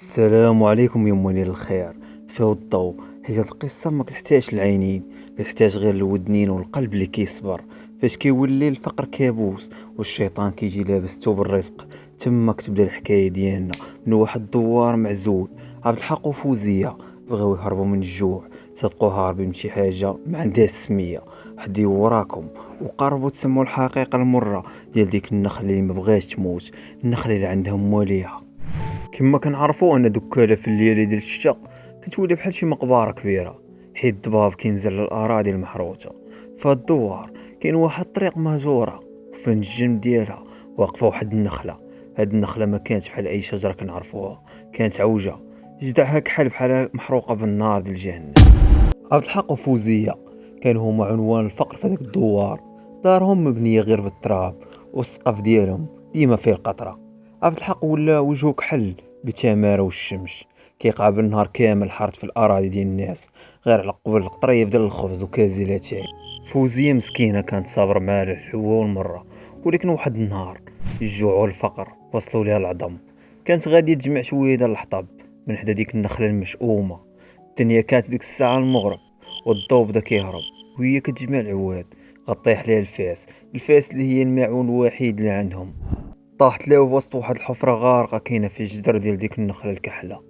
السلام عليكم يا موالين الخير. تفاو الضوء، حيت هاد القصه ما كتحتاجش العينين، كتحتاج غير الودنين والقلب اللي كيصبر. فاش كيولي الفقر كابوس والشيطان كيجي لابس ثوب الرزق، تما كتبدا الحكايه ديالنا من واحد الدوار معزول. عبد الحق وفوزيه بغاو يهربوا من الجوع، صدقوا هاربين من شي حاجه ما عندهاش سميه. حدي وراكم وقربوا تسموا الحقيقه المره ديال ديك النخله اللي ما بغاش تموت، النخله اللي عندها مواليها. كما كنعرفوا ان دكاله في الليالي ديال الشتاء كتولي بحال شي مقبره كبيره، حيت الضباب كينزل للاراضي المحروثه. فهاد الدوار كاين واحد الطريق مهجوره، وفي الجنب ديالها واقفه واحد النخله. هاد النخله ما كانتش بحال اي شجره كنعرفوها، كانت عوجه، جذعها كحل بحال محروقه بالنار ديال جهنم. عبد الحق وفوزيه كانوا هما عنوان الفقر في هذاك الدوار. دارهم مبنيه غير بالتراب، والسقف ديالهم ديما فيه القطره. عبد الحق ولا وجهه كحل بتماره والشمس، كيقابل النهار كامل حارت في الاراضي ديال الناس، غير على قبل القطريه ديال الخبز وكاس ديال الشاي. فوزيه مسكينه كانت صابره مع الحلوه والمره، ولكن واحد النهار الجوع والفقر وصلوا ليها العظم. كانت غاديه تجمع شويه ديال الحطب من حدا ديك النخله المشؤومه. الدنيا كانت ديك الساعه المغرب، والضوء بدا كيهرب، وهي كتجمع العواد غطيح ليها الفاس اللي هي الماعون الوحيد اللي عندهم. طاحت له وسط واحد الحفرة غارقة كاينة في الجدر ديال ديك النخلة الكحلة.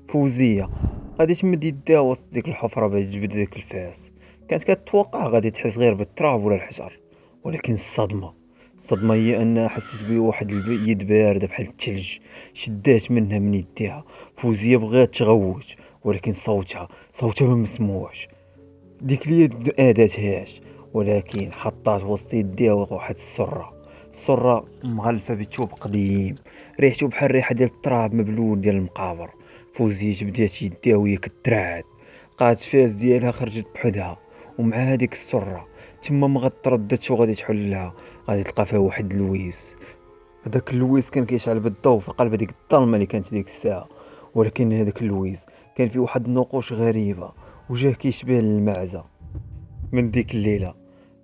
فوزية غادي تمد يدها وسط ديك الحفرة باش تجبد ديك الفاس. كانت كتوقع غادي تحس غير بالتراب ولا الحجر، ولكن الصدمة هي انها حست بواحد اليد باردة بحال الثلج شدات منها من يديها. فوزية بغات تغوت، ولكن صوتها ما مسموعش. ديك اليد ما اداتهاش، ولكن حطات وسط يديها واحد السرة مغلفة بثوب قديم، ريحته بحال الريحة ديال التراب مبلول ديال المقابر. فوزية بدات يديها وهي كترعد، لقات فاس ديالها خرجت بحدها ومع هذيك السرة. تما ما غترددش وغادي تحلها، غادي تلقى فيها واحد اللويس. هذاك اللويس كان كيشعل بالضوء في قلب هذيك الظلمه اللي كانت ديك الساعه. ولكن هذاك اللويس كان فيه واحد النقوش غريبه، وجهه كيشبه المعزه. من ديك الليله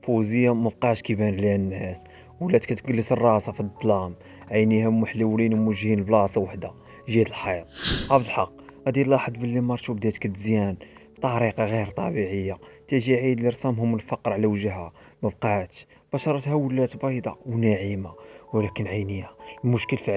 فوزيه مبقاش كيبان ليها الناس، ولات كتجلس راسها في الظلام، عينيها محلولين وموجهين لبلاصه وحده، جهه الحيط. عبد الحق غادي يلاحظ باللي مرتو بدات كتزيان بطريقه غير طبيعيه. التجاعيد اللي رسمهم الفقر على وجهها ما بقاتش، بشرتها ولات بيضاء وناعمه. ولكن عينيها، المشكل في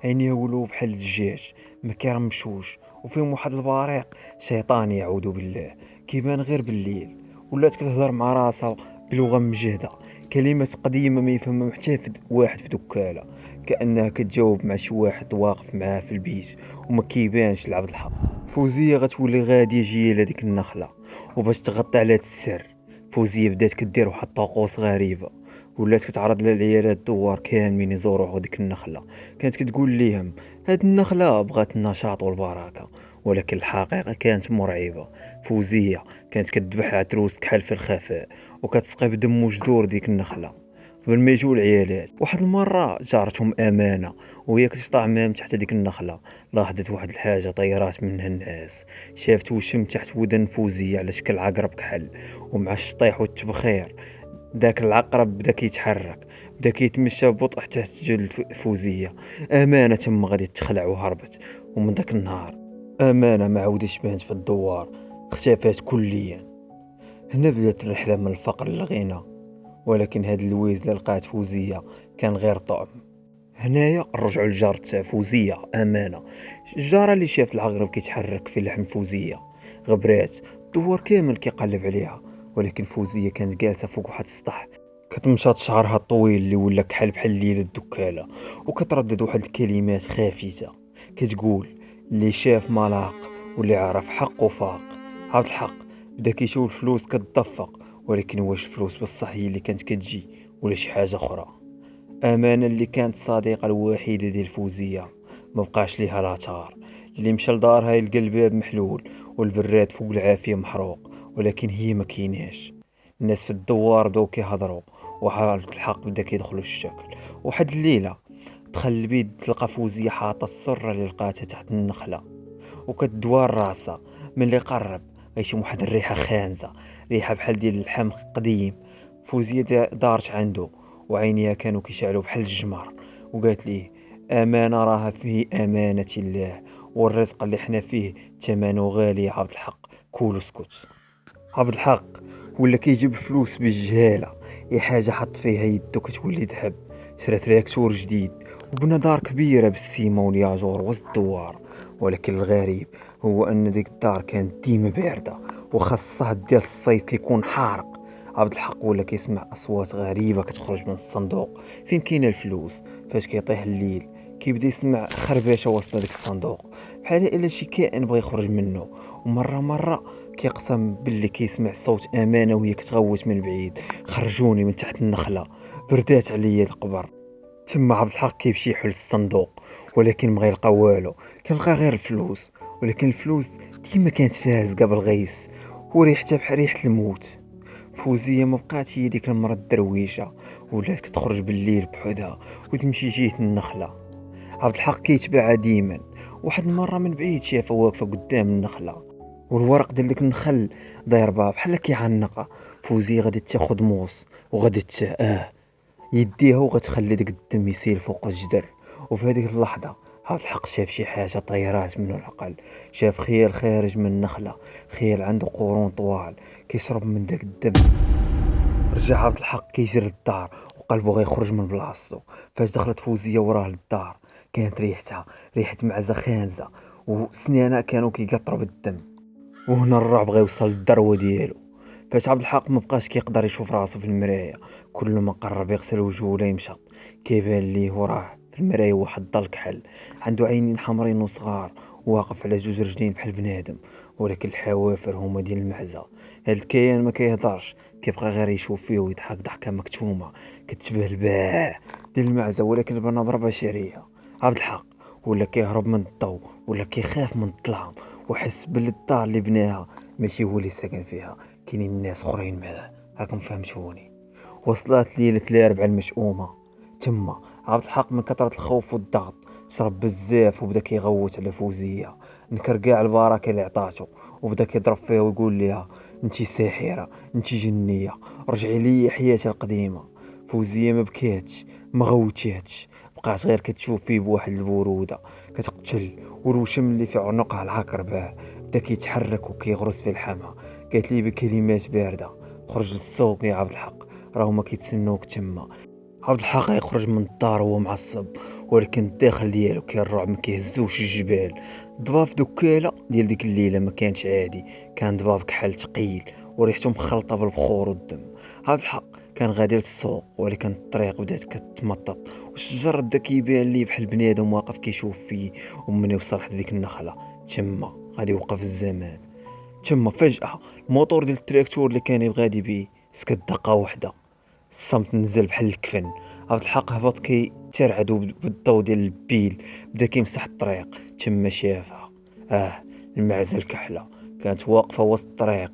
عينيها ولو بحال الدجاج، ما كيرمشوش، وفيهم واحد البريق شيطاني يعوذ بالله، كيبان غير بالليل. ولات كتهضر مع راسها بلغه مجهده، كلمات قديمه ما يفهمها حتى واحد في دكاله، كانها كتجاوب مع شي واحد واقف معاه في البيت وما كيبانش لعبد الحق. فوزيه غتولي غاديه جيه لهاديك النخله، وباش تغطي على هاد السر فوزيه بدات كدير واحد الطقوس غريبه. ولات كتعرض للعيالات الدوار كاملين يزوروا ديك النخله. كانت كتقول ليهم هاد النخله بغات النشاط والبركه، ولكن الحقيقه كانت مرعبه. فوزيه كانت كتذبح عتروس كحل في الخفاء، وكتسقي بدم وجذور ديك النخله قبل ما يجوا العيالات. واحد المره جارتهم امانه وهي كتشطع مام تحت ديك النخله، لاحظت واحد الحاجه طيرات منها الناس. شافت وشم تحت ودن فوزيه على شكل عقرب كحل، ومع الشطيح والتبخير داك العقرب بدا كيتحرك، بدا كيتمشى ببطء تحت جلد فوزيه. امانه تما غادي تخلع وهربت. ومن داك النهار امانه ما عاودش بانت في الدوار، اختفت كليا. هنا بدات الرحله من الفقر للغنى. ولكن هاد اللويز اللي لقات فوزيه كان غير طعم. هنايا رجعوا لجار تاع فوزيه امانه، الجاره اللي شافت العقرب كيتحرك في لحم فوزيه. غبرات الدوار كامل كيقلب عليها، ولكن فوزيه كانت جالسه فوق واحد السطح، كتمشط شعرها الطويل اللي ولا كحل بحال الليل الدكاله، وكتردد واحد الكلمات خافته كتقول اللي شاف ما لاق، واللي عرف حق وفاق. عبد الحق بدا كيشوف الفلوس كتدفق، ولكن واش الفلوس بصح هي اللي كانت كتجي ولا شي حاجه اخرى؟ امانه اللي كانت الصديقه الوحيده ديال فوزيه ما بقاش ليها لا تار. اللي مشى لدارها يلقى الباب محلول والبراد فوق العافيه محروق، ولكن هي ما كيناش. الناس في الدوار بداو كيهضروا، وحال الحق بدا كيدخلوا الشكل. واحد الليله دخل البيت تلقى فوزيه حاطه السره اللي لقاتها تحت النخله، وكتدوار راسها. ملي قرب غيشم واحد الريحه خانزه، ريحه بحال ديال اللحم قديم. فوزيه دارت عنده، وعينيها كانوا كيشعلوا بحال الجمر، وقالت ليه امانه راها في امانه الله، والرزق اللي حنا فيه ثمنه غالي يا عبد الحق. كول واسكت. عبد الحق ولا كيجيب فلوس بالجهالة، اي حاجة حط فيها يدو كتولي ذهب. شرا تراكتور جديد وبنى دار كبيرة بالسيما والياجور وسط الدوار، ولكن الغريب هو ان ديك الدار كانت ديما باردة، وخاص الصهد ديال الصيف كيكون حارق. عبد الحق ولا كيسمع اصوات غريبة كتخرج من الصندوق فين كاين الفلوس. فاش كيطيح الليل كيبدا يسمع خربشة وسط داك الصندوق، بحال الا شي كائن بغى يخرج منه. ومرة كيقسم باللي كيسمع صوت امانه وهي كتغوت من بعيد: خرجوني من تحت النخله، بردات عليا القبر. تما عبد الحق كيمشي يحل الصندوق، ولكن ما غيلقى والو. كنلقى غير الفلوس، ولكن الفلوس ديما كانت فيها زقا بالغيس وريحتها بحال ريحه الموت. فوزيه ما بقاتش هي ديك المرة الدرويشه، ولات كتخرج بالليل بحدها وتمشي جهه النخله. عبد الحق كيتبعها ديما. واحد المره من بعيد شافها واقفه قدام النخله، والورق ديال ديك النخل داير بها بحال كيعنقها. فوزية غادي تاخد موس وغادي يديها وغتخلي ديك الدم يسيل فوق الجدر. وفي هذيك اللحظة عبد الحق شاف شي حاجة طيرات منه العقل. شاف خيال خارج من النخلة، خيال عنده قرون طوال كيشرب من داك الدم. رجع عبد الحق كيجري للدار وقلبه غيخرج من بلاصتو. فاش دخلت فوزية وراه للدار كانت ريحتها ريحة معزة خانزة، وسنانها كانوا كيقطروا بالدم. وهنا الرعب غيوصل للذروه ديالو. فاش عبد الحق مبقاش كيقدر يشوف راسو في المرايه، كل ما قرب يغسل وجهه ولا يمشط كيبان ليه وراه في المرايه واحد الضل كحل، عنده عينين حمرين وصغار، واقف على جوج رجلين بحال بنادم، ولكن الحوافر هما ديال المعزه. هاد الكيان ما كيهضرش، كيبقى غير يشوف فيه ويضحك ضحكه مكتومه كتشبه الباع ديال المعزه، ولكن بنبره بشريه. عبد الحق ولا كيهرب من الضوء ولا كيخاف من الظلام، وحس بلي الدار اللي بناها ماشي هو اللي ساكن فيها، كاينين الناس اخرين معاه. راكم فهمتوني؟ وصلت ليلة الاربعاء المشؤومة. تما عبد الحق من كثرة الخوف والضغط شرب بزاف وبدا كيغوت على فوزية، نكر كاع البركة اللي عطاتو، وبدا كيضرب فيها ويقول لها: انتي ساحرة، انتي جنية، رجعي لي حياتي القديمة. فوزية ما بكاتش ما غوتاتش، بقات غير كتشوف فيه بواحد البرودة كتقتل. والوشم اللي في عنقها العقربة بدا كيتحرك وكيغرس في الحما. قالت لي بكلمات باردة: خرج للسوق يا عبد الحق، راهما كيتسنوك تما. عبد الحق يخرج من الدار وهو معصب، ولكن الداخل ديالو كان الرعب ما كيهزوش الجبال. ضباب في دكاله ديال ديك الليله ما كانش عادي، كان ضباب كحل ثقيل وريحته مخلطه بالبخور والدم. عبد الحق كان غادي للسوق، ولكن الطريق بدات كتمطط والشجر بدا كيبان ليه بحال بنادم واقف كيشوف فيه. ومن يوصل حتى ديك النخله تما غادي يوقف الزمان. تما فجأة الموتور ديال التراكتور اللي كان يبغى بيه سكت دقة واحدة. الصمت نزل بحال الكفن. عبد الحق هبط ترعد بالضوء ديال البيل بدا كيمسح الطريق. تما شافها، المعزة الكحلة كانت واقفة وسط الطريق،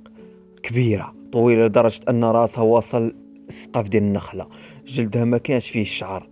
كبيرة طويلة لدرجة أن راسها واصل السقف ديال النخلة. جلدها ما كانش فيه الشعر،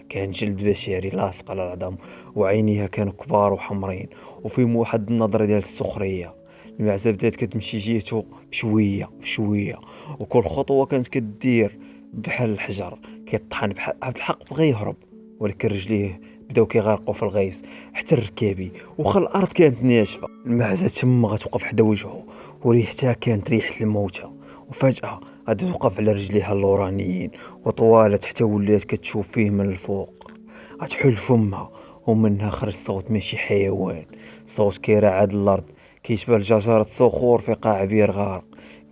كان جلد بشري لاصق على العظم، وعينيها كانوا كبار وحمرين وفيهم واحد النظرة ديال السخرية. المعزة بدات كتمشي جيتو بشوية بشوية، وكل خطوة كانت كدير بحال الحجر كيطحن. بحال عبد الحق بغى يهرب، ولكن رجليه بداو كيغرقوا في الغيس حتى الركابي، وخا الارض كانت ناشفه. المعزه تما غتوقف حدا وجهه وريحتها كانت ريحه الموتى. وفجاه غادي توقف على رجليها اللورانيين وطوالت حتى ولات كتشوف فيه من الفوق. غتحل فمها ومنها خرج صوت ماشي حيوان، صوت كيرعد الارض كيشبه لجزرة صخور في قاع بير غارق.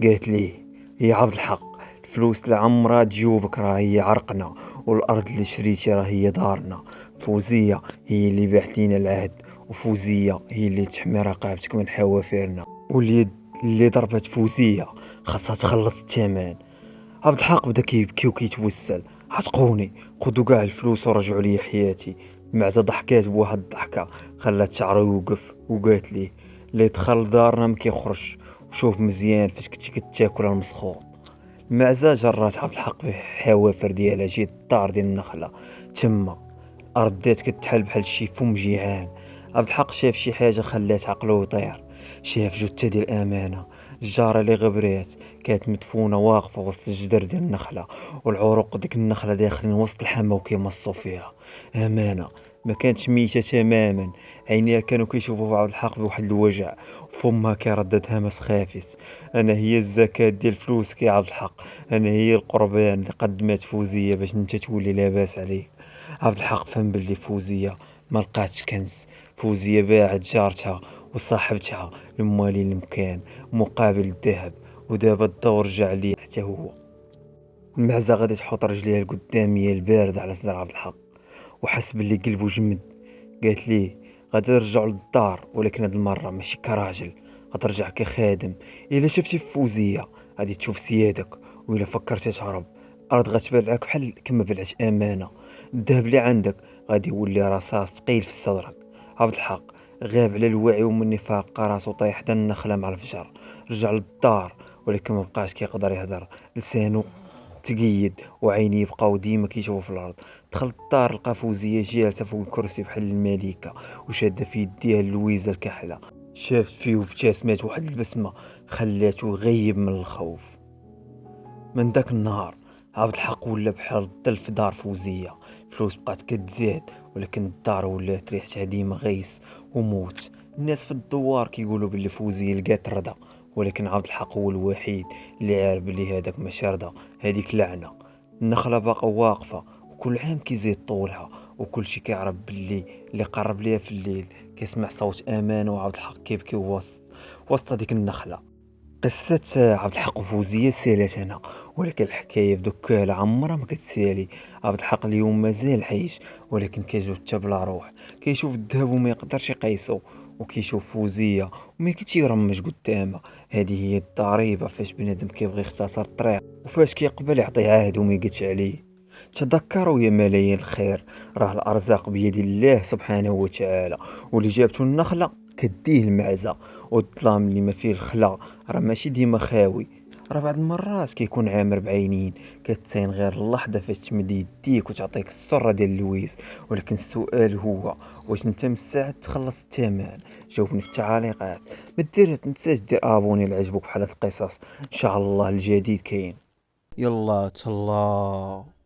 قالت ليه: يا عبد الحق، الفلوس اللي عمرها تجوبك راه هي عرقنا، والارض اللي شريتي راه هي دارنا. فوزية هي اللي باعت لينا العهد، وفوزية هي اللي تحمي رقابتك من حوافرنا، واليد اللي ضربت فوزية خاصها تخلص الثمن. عبد الحق بدا كيبكي وكيتوسل: عتقوني، خذوا كاع الفلوس ورجعوا لي حياتي. المعزة ضحكات بواحد الضحكة خلات شعره يوقف، وقالت ليه: اللي دخل دارنا ما كيخرج، وشوف مزيان فاش كنتي كتاكل المسخوط. المعزة جرات عبد الحق بحوافر ديالها جيت الدار ديال النخلة. تما الارض بدات كتحل بحال شي فم جيعان. عبد الحق شاف شي حاجه خلات عقله يطير. شاف جثه ديال امانه، الجاره اللي غبرات كانت مدفونه واقفه وسط الجدر ديال النخله، والعروق ديك النخله داخلين وسط الحما وكيمصوا فيها. امانه ما كانتش ميتة تماما. عينيها كانوا كيشوفوا في عبد الحق بواحد الوجع، فمها كيردد همس خافت: انا هي الزكاة ديال فلوسك يا عبد الحق، انا هي القربان اللي قدمت فوزية باش انت تولي لاباس عليك. عبد الحق فهم باللي فوزية ما لقاتش كنز. فوزية باعت جارتها وصاحبتها لموالين المكان مقابل الذهب، ودابا الدور رجع ليه حتى هو. المعزة غادي تحط رجليها القدامية الباردة على صدر عبد الحق، وحس باللي قلبو جمد. قالت ليه: غادي نرجعو للدار، ولكن هاد المرة ماشي كراجل، غترجع كخادم. الا شفتي فوزية غادي تشوف سيادك، وإلا فكرتي تهرب الارض غتبلعك بحال كما بلعت امانة. الذهب اللي عندك غادي يولي رصاص ثقيل في صدرك. عبد الحق غاب على الوعي، ومن نفاق راسو طايح حدا النخلة مع الفجر. رجع للدار ولكن ما بقاش كيقدر يهدر، لسانو تقيد وعينيه بقاو ديما كيشوفوا في الارض. دخل الدار لقى فوزيه جالسه فوق الكرسي بحال الملكه، وشاده في يديها اللويزه الكحله. شافت فيه وابتسمات واحد البسمه خلاتو يغيب من الخوف. من داك النهار عبد الحق ولا بحال الظل في دار فوزيه. الفلوس بقات كتزاد، ولكن الدار ولات ريحتها ديما غيس وموت. الناس في الدوار كيقولوا باللي فوزيه لقات رضا، ولكن عبد الحق هو الوحيد اللي عارف باللي هذاك ماشي رضا، هذيك لعنه. النخله باقا واقفه، وكل عام كيزيد طولها، وكل شي كيعرف باللي اللي قرب ليها في الليل كيسمع صوت امان. وعبد الحق كيبكي وسط هذيك النخله. قصة عبد الحق وفوزية سالت هنا، ولكن الحكاية بدوكالة عمرها ما كتسالي. عبد الحق اليوم مازال عايش، ولكن كيجوز حتى بلا روح. كيشوف الذهب وما يقدرش يقيسو، وكيشوف فوزية وما كيتيرمش قدامها. هذه هي الضريبة فاش بنادم كيبغي يختصر الطريق، وفاش كيقبل يعطي عهد وما يقدش عليه. تذكروا يا ملايين الخير، راه الارزاق بيد الله سبحانه وتعالى، واللي جابته النخله كديه المعزه. والظلام اللي ما فيه الخلا راه ماشي ديما خاوي، راه بعض المرات كيكون عامر بعينين. كتسين غير اللحظه فاش تمد يديك وتعطيك السره ديال اللويز. ولكن السؤال هو: واش انت مستعد تخلص الثمن؟ جاوبني في التعليقات. ما تنساش دير ابوني لعجبك بحال هاد القصص. ان شاء الله الجديد كاين. يلا تهلا.